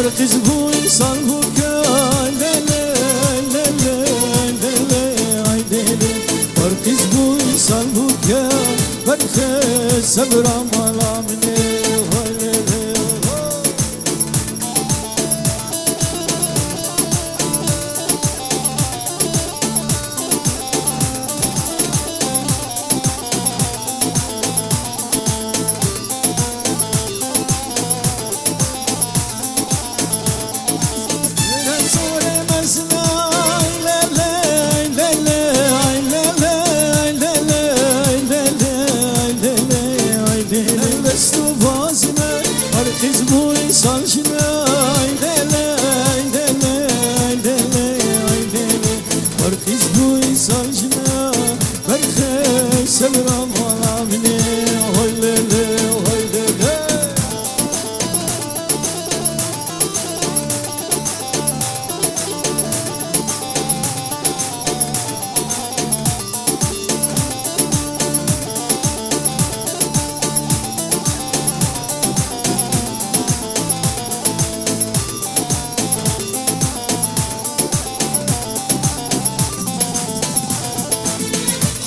Artiz bu insan bu lele lele lele ay lele Artiz bu insan bu herkes sebram alamine lele Artiz bu insan şine ay lele lele lele ay lele Artiz bu insan şine herkes sebram alamine ay lele ay lele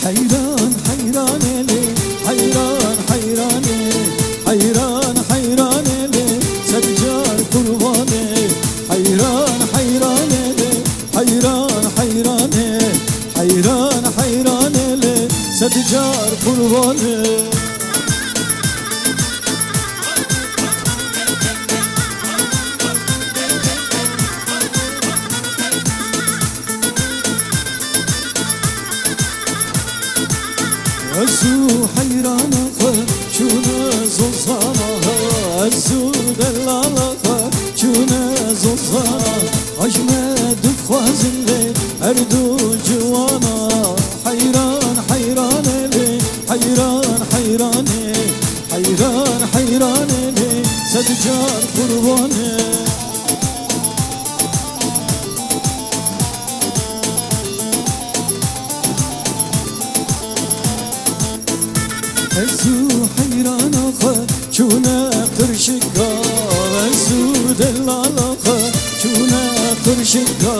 Hayran hayran eli hayran hayran eli hayran hayran eli Seccar kurban eli hayran hayran eli hayran hayran eli hayran hayran eli Seccar kurban eli Ezu hayranaka şuna zozana Ezu dellalaka şuna zozana Ahmed Fazil'le erdu civana Hayran hayran eli hayran hayran eli hayran hayran eli Seccar kurbanı Ezu hayranaka çune kırşıka Ezu dellalaka çune kırşıka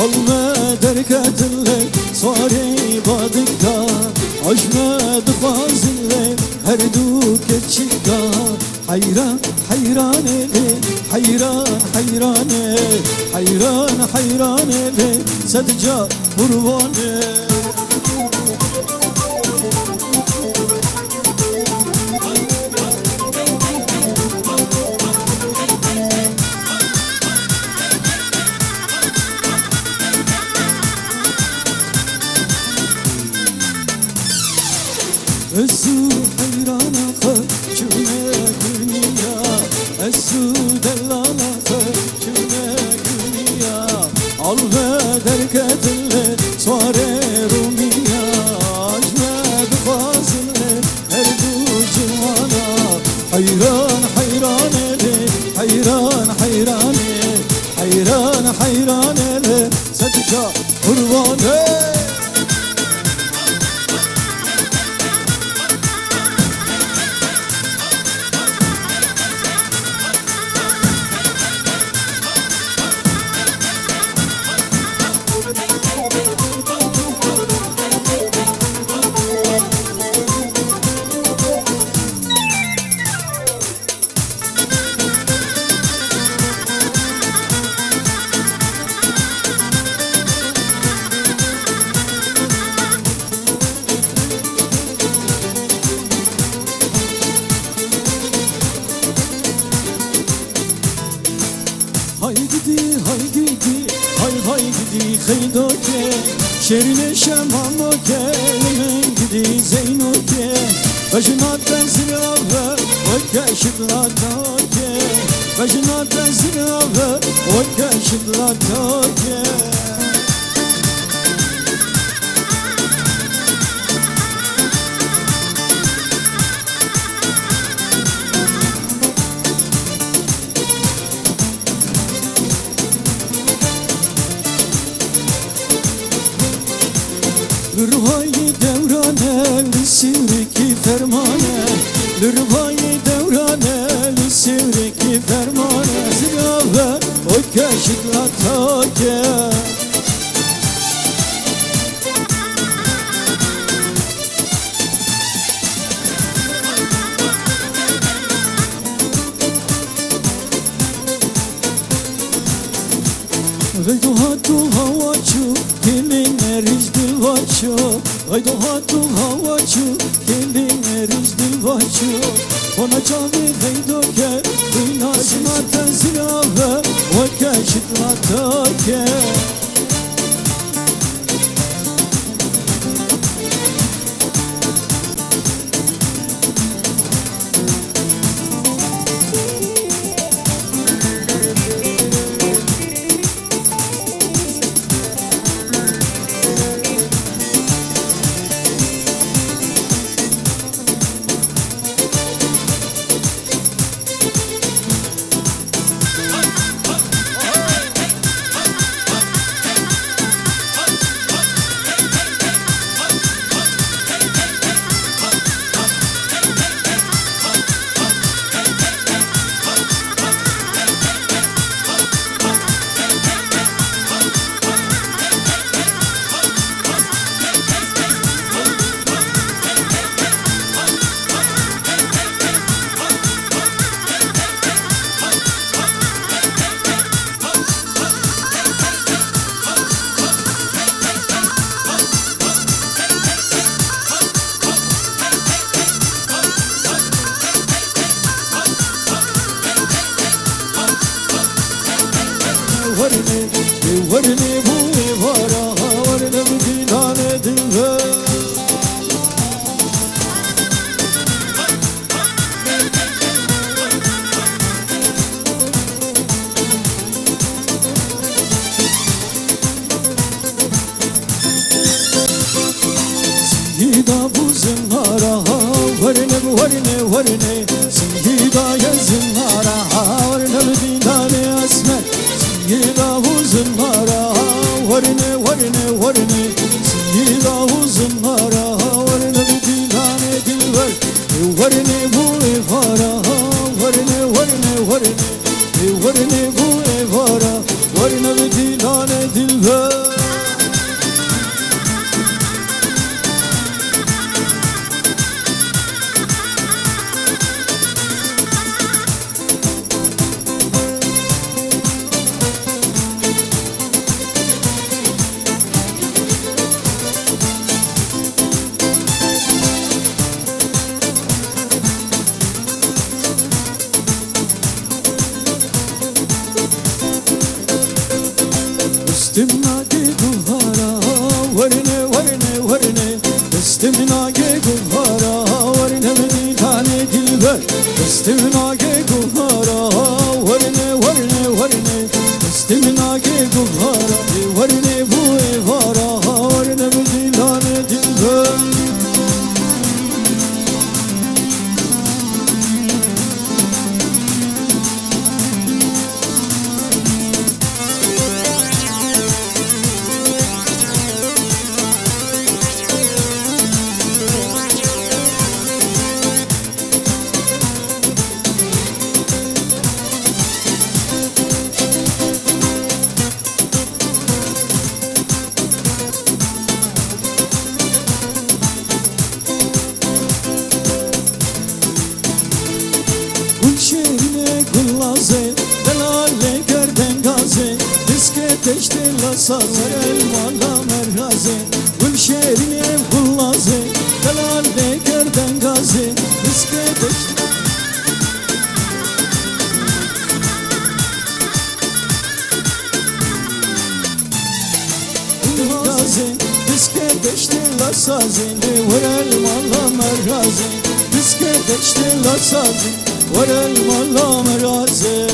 Olme derketinle sari badika Ahmed Fazil'le her dukeçika Hayran hayran eli hayran hayran eli hayran hayran eli Seccar kurbanı Ezu hayranaka çüne dünya Ezu dellalaka çüne dünya Al ve derketinle suare rumiya Ahmed Fazil'le erdu civana Hayran hayran eli hayran hayran eli hayran hayran eli Seccar kurbanı Hay gidi hay gidi hay hay gidi khaydoke Şerine şemamoke Yemen gidi zeynoke Vajnat tenzirave Vakaşidlatoke Vajnat tenzirave Vakaşidlatoke Lürvayı devrane Sivriki fermane Lürvayı devrane Sivriki fermane Zirave وكشت لطاكه غيدو هاتو هواچو كمين ريج دلواتشو غيدو هاتو هواچو كمين ريج دلواتشو ona çavi غيدو كه ويناش ما تزرعه وكشت لطاكه ورني بوي ورا ورنا بدينا ندلها سيدا بوزنارا ورني سيدا يزنارا ورنا بدينا اسمه سيدا وزنارا ورني سيدا وزنارا ورنا بدينا دلبر ورني بوي فارا ورني بوي فارا ورنا بدينا دلبر استمناكي قهارا ورني استمناكي قهارا ورني بديتاني دلبر استمناكي قهارا ورني استمناكي قهارا ورني بوي فارا ورني بديتاني دلبر دلال گردن گازه diske teştela sazar elmala merhaze gül şehrine kullaze delal gerden gaze diske teştela gaze diske teştela sazine ver elmala merhaze diske teştela sazine ver elmala merhaze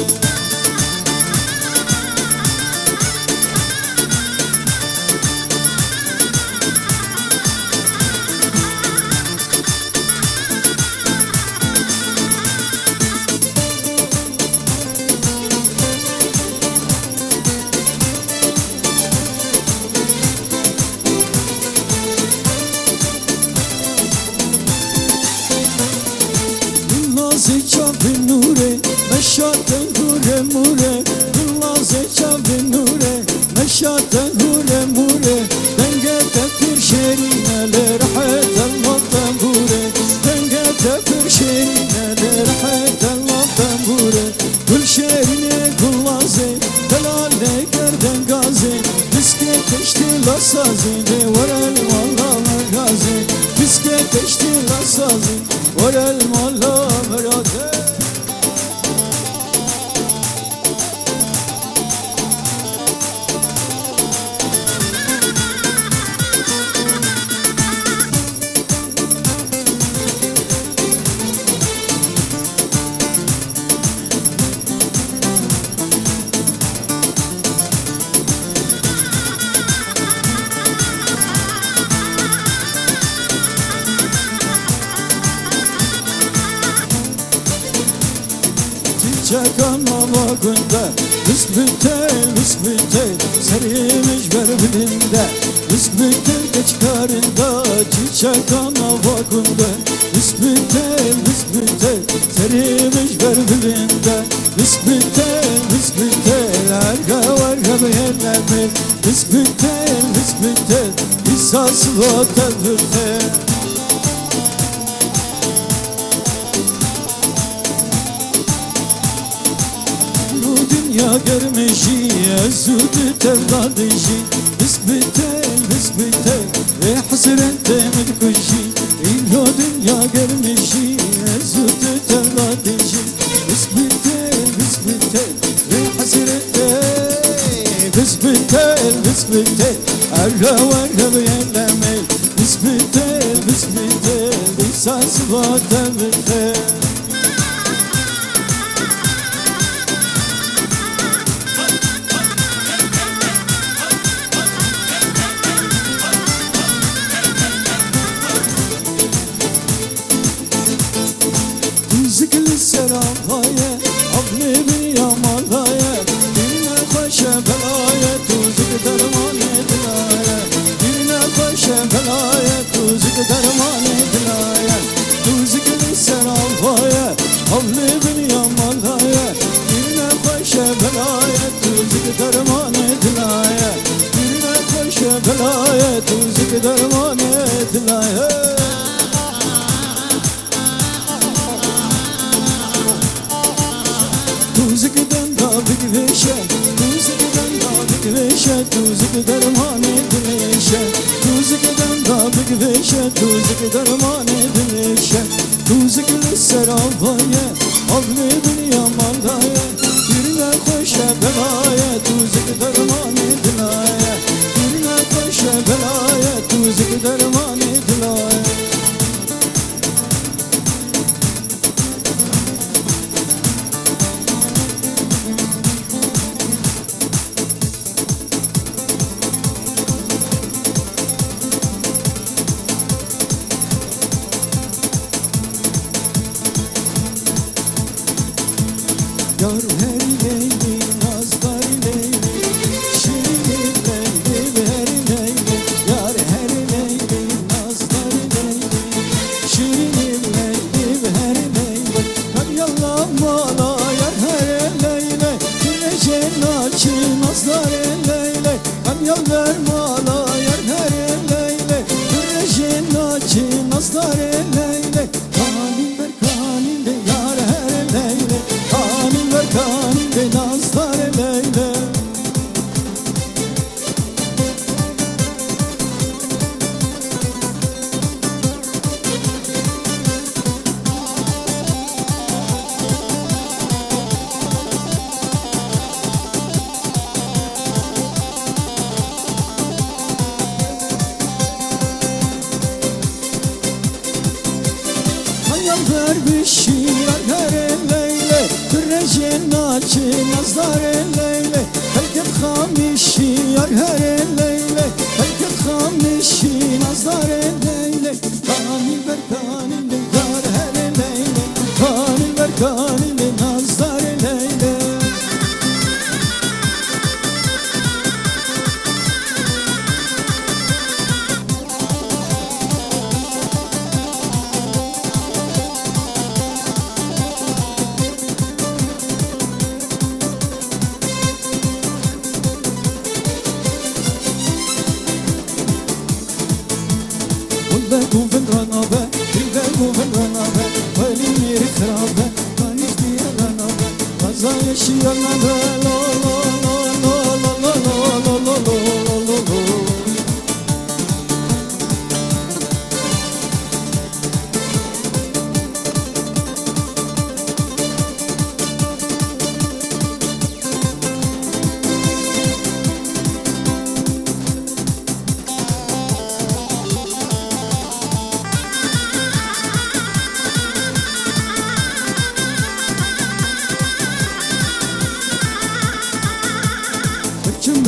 Çapı nure, meşaten kure mure, Gılaze شاته هوره موره دنگت پر شیرینه لرحت الله تنبوره دنگت پر شیرینه لرحت الله تنبوره كل شيرينه كل لازي دلاله كردن غازي بسكي تشتي لسازي ورا المالا مرغازي بسكي تشتي لسازي ورا المالا مرغازي Çakan mama günde Müsk bütel Serimiş berbelinde Müsk bütel geç karında Çiçakan hava günde Müsk bütel Serimiş berbelinde Müsk bütel Arga varga beğenlemir Müsk bütel İsası vatel bütel dünya görmüşi Ezüdü tevladişi Hüsbütel Ve hasrette mülküşi İlho dünya görmüşi Ezüdü tevladişi Hüsbütel Ve hasrette Hüsbütel Arra varra beğenlemel Hüsbütel İsası vatel bütel Zikli serafaya, abli bir yamalaya Birine paşa belaya, tuzik derman edilaya Birine paşa belaya, tuzik derman edilaya Zikli serafaya, abli bir yamalaya Birine paşa belaya, tuzik derman edilaya Birine paşa belaya, tuzik derman edilaya Tuzikden da bigveşe, tuzikden da bigveşe, tuzik derman edilişe. Tuzikden da bigveşe, tuzik derman edilişe. Tuzikli serafaya, avli dünya maldaya. Birine koşa belaya, tuzik derman edilaya. Birine koşa belaya, tuzik derman edilaya. Yar her leyli, nazlar leyli, şirin leyli, her leyli. Yar her leyli, nazlar leyli, şirin leyli, her leyli. Kar yallamala yar her leyli, güneşin açı nazlar leyli. Kar yallarmala yar her leyli, güneşin açı nazlar leyli. Kanin ver kanin de yar her leyli, kanin ver kanin de nazlar leyli. Hayal vermiş yar leyle, Türejen açı nazlar leyle. Herkes hamişi yar leyle, herkes hamişi nazlar leyle. Kanin ver kanin de yar leyle, kanin ver kanin de nazlar leyle. ترابه بانشتي رنابه غزايش يرنابه لا لا لا لا لا لا لا لا لا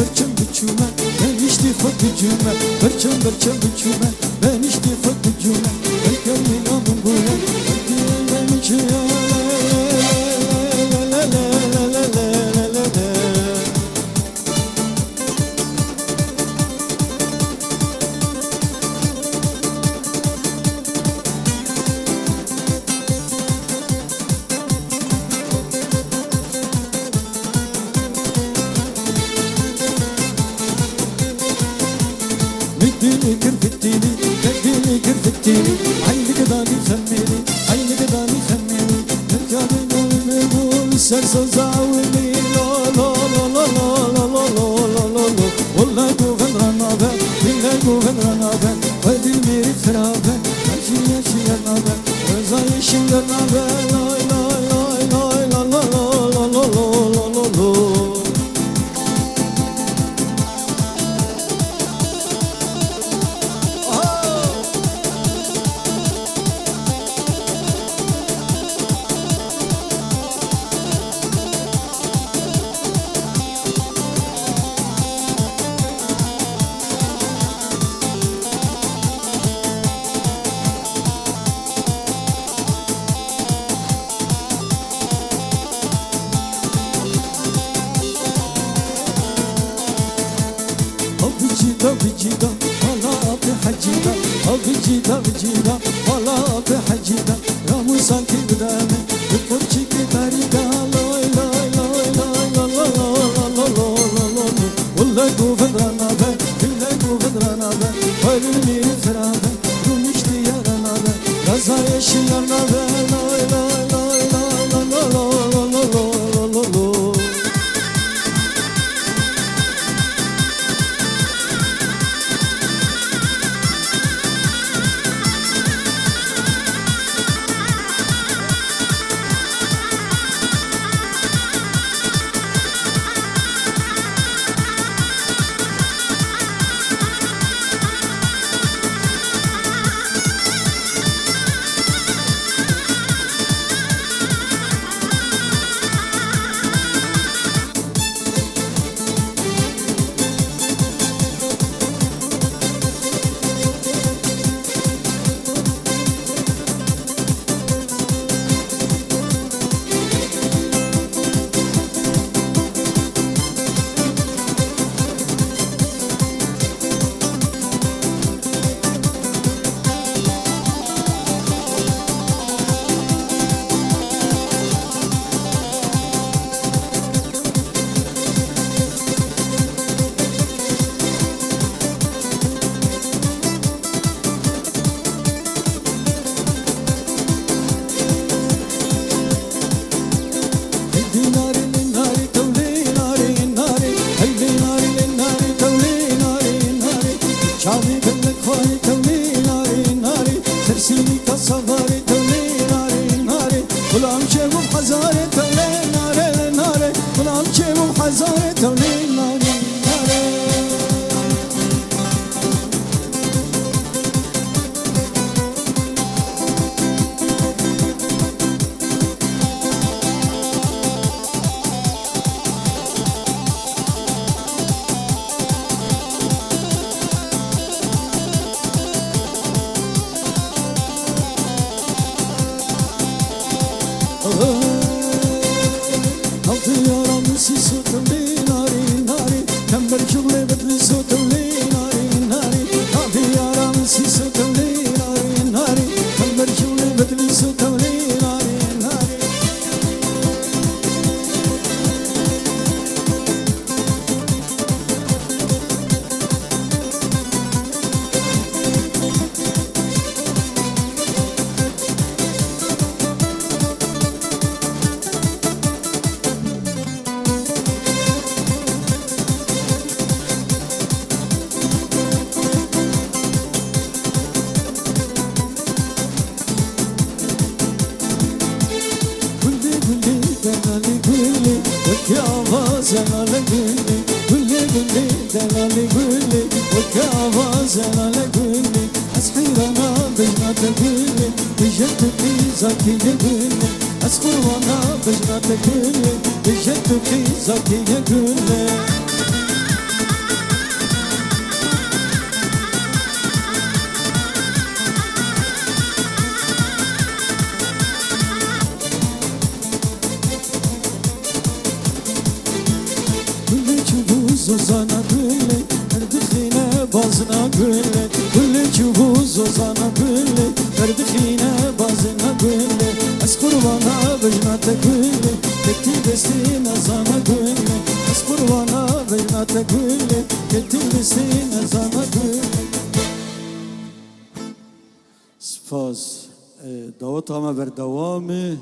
برچم بچومه benişti xod cüme برچم بچومه benişti xod cüme belki namın buya belki çiğ مديني كرفتيني كديني كرفتيني عينك داني خميني عينك داني خميني تركبي قلبي بول سرسو زاولي لا لا لا لا لا لا لا لا لا لا والله قوفن رنابه بالله قوفن رنابه ودي الميري فرابه أشي أشي رنابه رزايش رنابه لا لا لا لا لا لا لا لا لا لا لا بجيدا ولا بحجيدا بجيدا بجيدا ولا بحجيدا يا موسى كبدامي بفرشي كتاريدا لا لا لا لا لا لا لا لا لا والله قوفن رنابه بالله قوفن رنابه والمير فرابه رمشتي يا رنابه غزايش يا رنابه لا لا لا لا لا لا لا لا لا وكافازنا لكلي كلي كلي دلالي كلي وكافازنا لكلي أسحيرنا بجنات كلي بجدتي زكي كلي أسخرنا بجنات كلي بجدتي زكي كلي Zozana gülle, erdixine bazına gülle Gülle çubuğu zozana gülle, erdixine bazına gülle Ez kurbana bejnate gülle, ketti destine zana gülle Ez kurbana bejnate gülle, ketti destine zana gülle Spas, davet ama ver devamı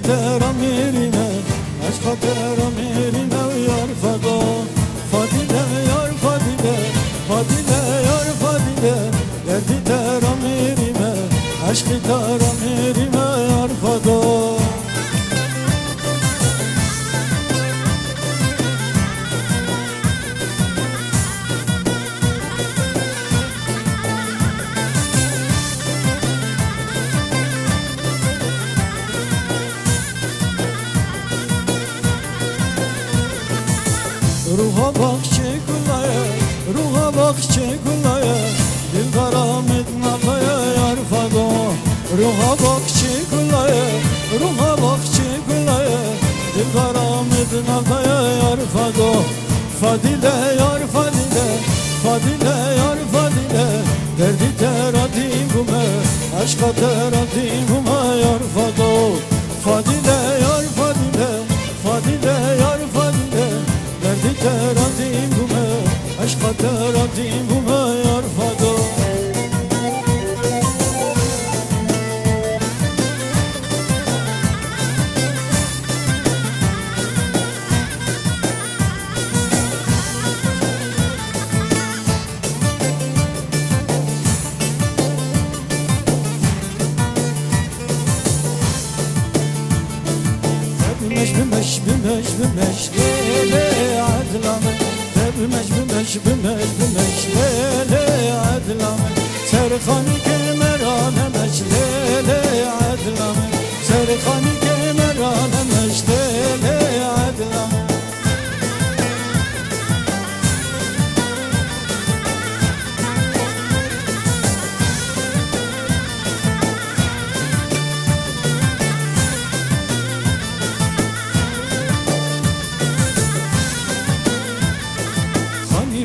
خاطر میرینه عشق خاطر میرینه یار فدا فادیده یار فادیده فادیده یار فادیده دردی ترا میرینه عشقی ترا میرینه یار فدا روحا bak çekulaya, ruha bak çekulaya, dil karamet nafaya yar fado. Ruha bak çekulaya, ruha bak çekulaya, dil karamet nafaya yar fado. Fadile yar fadile, fadile yar fadile, derdi teradim bume, aşka teradim bume yar fado. Fadile yar fadile, fadile yar fadile, derdi teradim bume, aşka teradim bume yar fado. بمش بمش بمش ليلي عدلامي بمش بمش بمش بمش ليلي عدلامي سرخاني كمرانة مش ليلي عدلامي سرخاني كمرانة مش ليلي عدلامي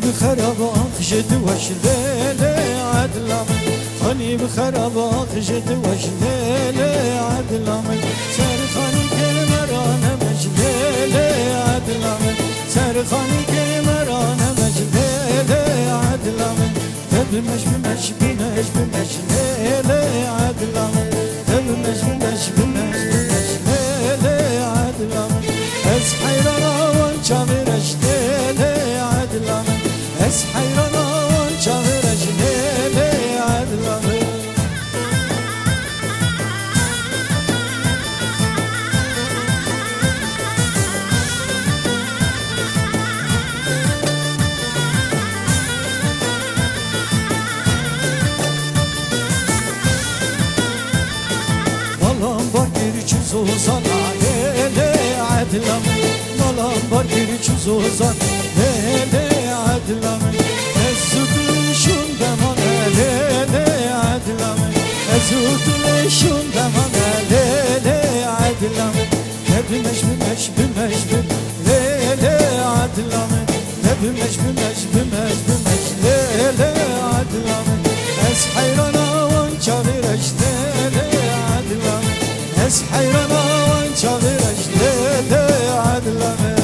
بخراباق جد وش ليلي عدلامي خاني بخراباق جد وش ليلي عدلامي سرخاني كمرانة مش ليلي عدلامي سرخاني كمرانة مش ليلي عدلامي تبمش بمش بمش بمش ليلي عدلامي تبمش بمش بمش بمش ليلي عدلامي اس حيرانا وانشامرش ليلي عدلامي اس حيرانا وانشامرش ليلي عدلامي Malam var bir çiz uzana lele adlamı Malam var bir çiz uzana lele adlamı Ezudun şundama lele adlamı Ezudun şundama lele adlamı Nebümeş bümeş bümeş büm lele adlamı Nebümeş bümeş bümeş bümeş lele adlamı Ez hayrana vanca vireş lele adlamı Ez hayrana vanca vireş lele adlamı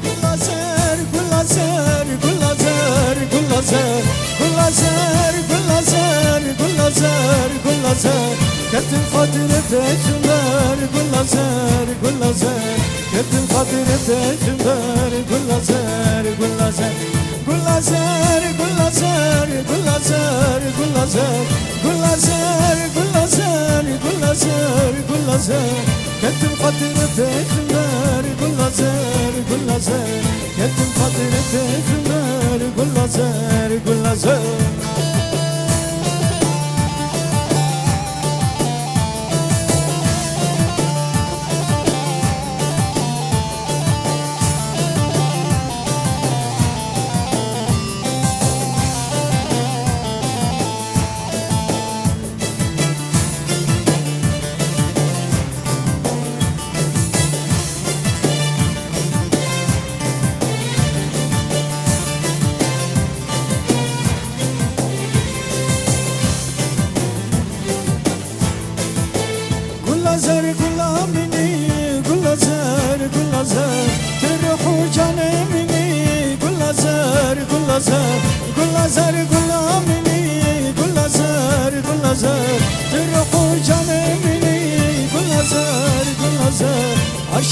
Güllazer, güllazer, güllazer, güllazer, güllazer, güllazer, güllazer, Kettin fatire tecrüber, güllazer, güllazer, Kettin fatire tecrüber, güllazer, güllazer, güllazer, güllazer, güllazer, güllazer, güllazer, güllazer, güllazer, güllazer, Kettin fatire tecrüber, güllazer, güllazer, Kettin fatire tecrüber, güllazer, güllazer.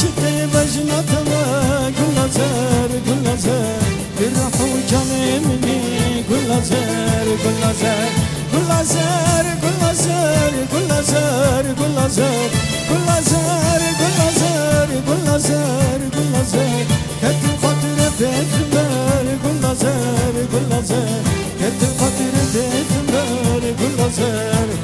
عاشقی بجنتما گل نظر گل نظر برح و جانی منی گل نظر گل نظر گل نظر گل نظر گل نظر گل نظر گل نظر گل نظر گل نظر گل نظر کت خاطر بتمر گل نظر گل نظر کت خاطر بتمر گل نظر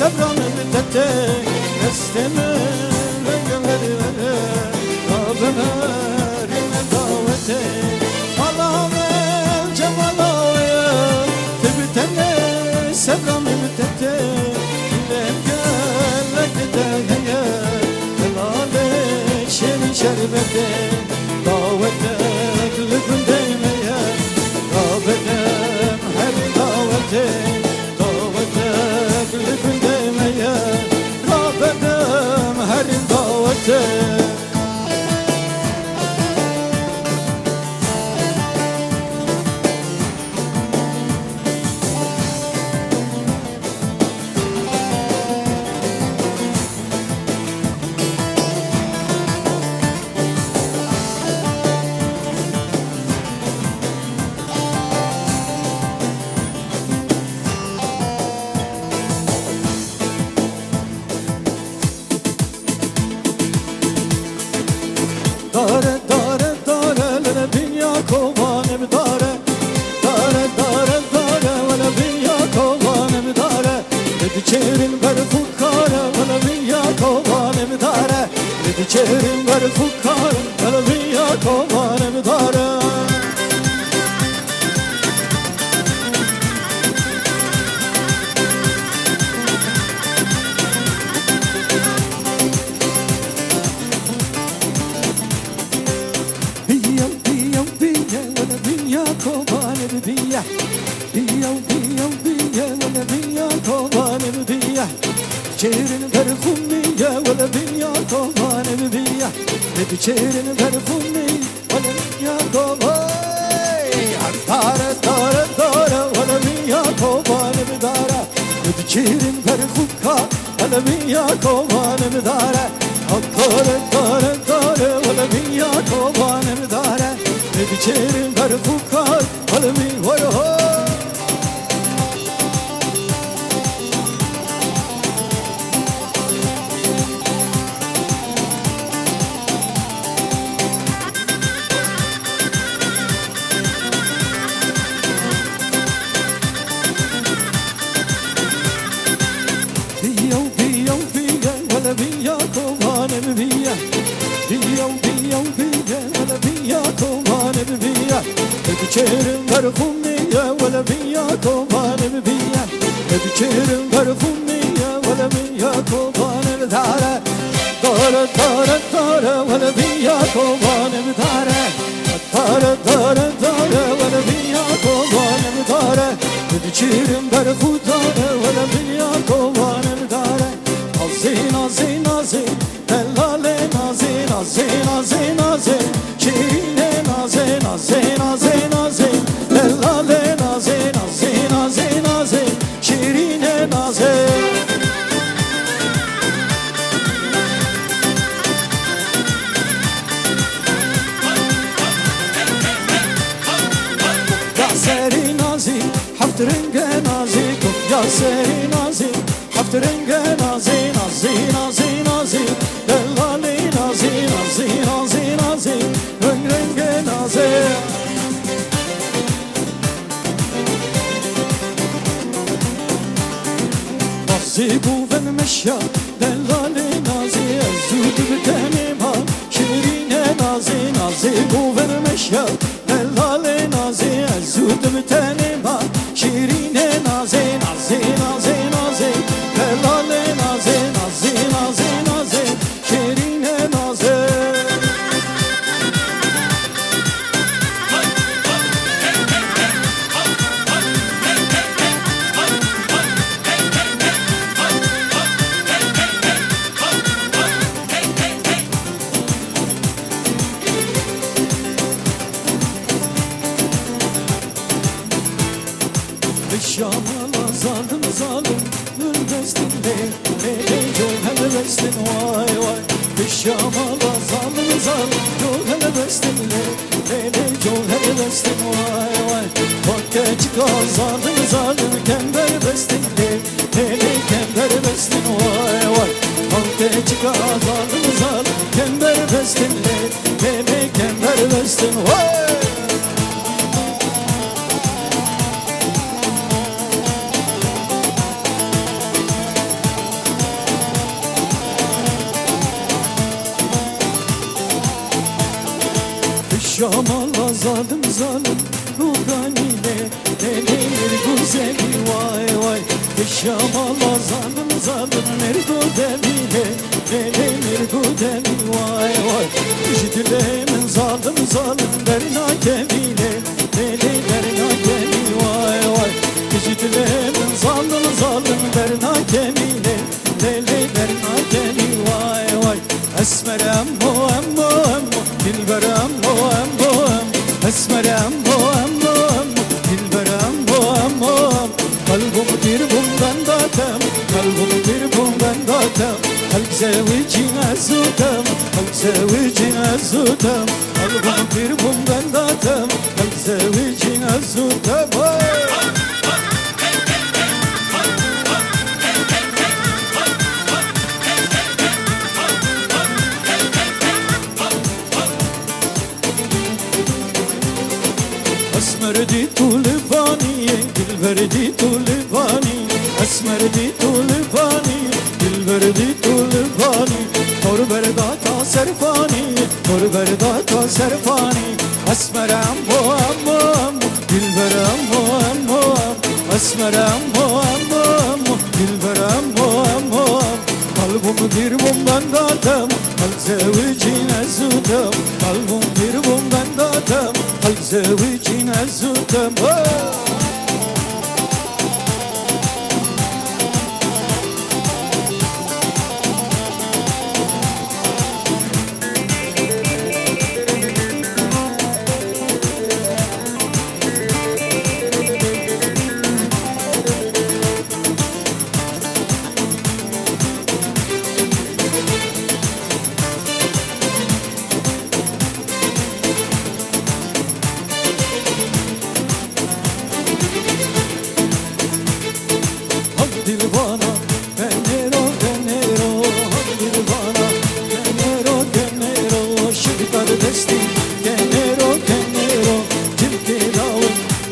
سبران بدته استمر رنگمر رابمر دعوته اللهم جمالاويا تبتني سبران بدته لم قالك دهيا هلالك شربته دعوتك لكن دايما رابطم هر دعوتك داره داره داره لنا بيا كوبان بداره داره داره داره ولا بيا كوبان بداره بدچرين برفكاره ولا بيا كوبان بداره بدچرين برفكاره ولا بيا كوبان بداره بيا كوبان بيا بيا بيا بيا ولا بيا كوبان بيا شيرين برخمي ولا بيا كوبان بيا شيرين برخمي ولا بيا كوبان دارة دارة دارة ولا بيا كوبان بدارة شيرين برخمك ولا بيا كوبان بدارة دارة دارة دارة ولا بيا كوبان بدارة بچهرین بر خوکار قلمی وای ها بیا بیا بیا ولا بیا کوانم بیا بیا بیا بیا ولا بیا کوانم بیا بچهرین بر خومیه ولا بیا کوانم بیا بچهرین بر خومیه ولا بیا کوانم داره داره داره داره ولا بیا کوانم داره داره داره داره ولا بیا کوانم داره بچهرین بر خوداره ولا بیا کوانم داره نازی نازی نازی دلاله نازی نازی نازی نازی شیرینه نازی نازی نازی نازی دلاله نازی نازی نازی نازی شیرینه نازی یا سری نازی حفت رنگ نازی کن یا سری نازی حفت رنگ نازی نازی نازی نازی دلاله نازی نازی نازی نازی رنگ رنگ نازی نازی بوون مشیا دلاله نازی زود بتنیم ها شیرینه نازی نازی بوون مشیا دلاله نازی زود بتنیم ها شیرینه نازی نازی نازی نازی دلاله نازی نازی نازی نازی شیرینه نازی Şamala zalim zalim Nülbestin le Yol helebestin vay vay Şamala zalim zalim Yol helebestin le Yol helebestin vay vay Hakke çıkar zalim zalim Kember bestin le Kember bestin vay vay Hakke çıkar zalim zalim Kember bestin le Kember bestin vay Şamala zalim zalim Ruganiyle Delir güzeli vay vay Şamala zalim zalim Merdo deliyle Delir güzeli vay vay İşitilemin zalim zalim Berna kemiyle Berna kemi vay vay İşitilemin zalim zalim Berna kemiyle Berna kemi vay vay Esmer emmo emmo emmo Dilber emmo emmo emmo Esmer emmo emmo emmo Dilber emmo emmo Kalbim bir bundan datem Kalbim bir bundan datem Kalp sevicine zutem Kalp sevicine zutem Kalbim bir bundan datem Kalp sevicine zutem اسمر دی طولبانی دلبر دی طولبانی اسمر دی طولبانی دلبر دی طولبانی کار بردا تا سرفانی کار بردا تا سرفانی اسمر امو امو امو دلبر امو امو اسمر امو امو امو دلبر امو امو kalbim bir bundan datem kalp sevicine zutem kalbim bir bundan datem kalp زوجین زودم Dilbana venero venero Dilbana venero venero Şıklar desti genero genero Tilkirao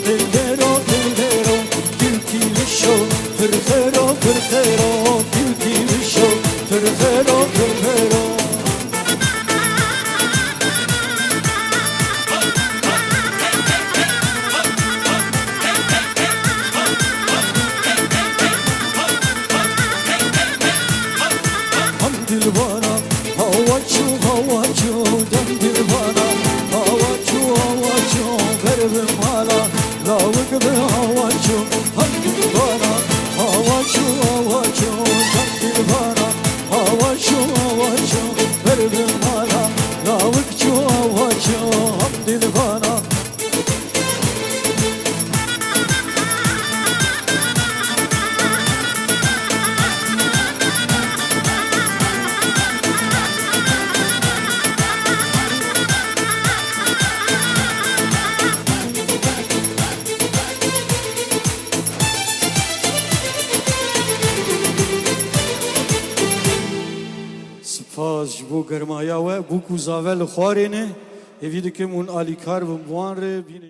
velero velero Tilkilişo fırfero fırfero Tilkilişo fırfero fırfero Dilbana havaçu havaçu dem dilbana havaçu havaçu verim hala lavık be havaçu ham dilbana havaçu havaçu dem dilbana havaçu havaçu verim hala lavıkçu havaçu ham dilbana سپاس بو گرمایا و بو کو زاول خوارینه اوید که مون آلیکار و موان ره بینه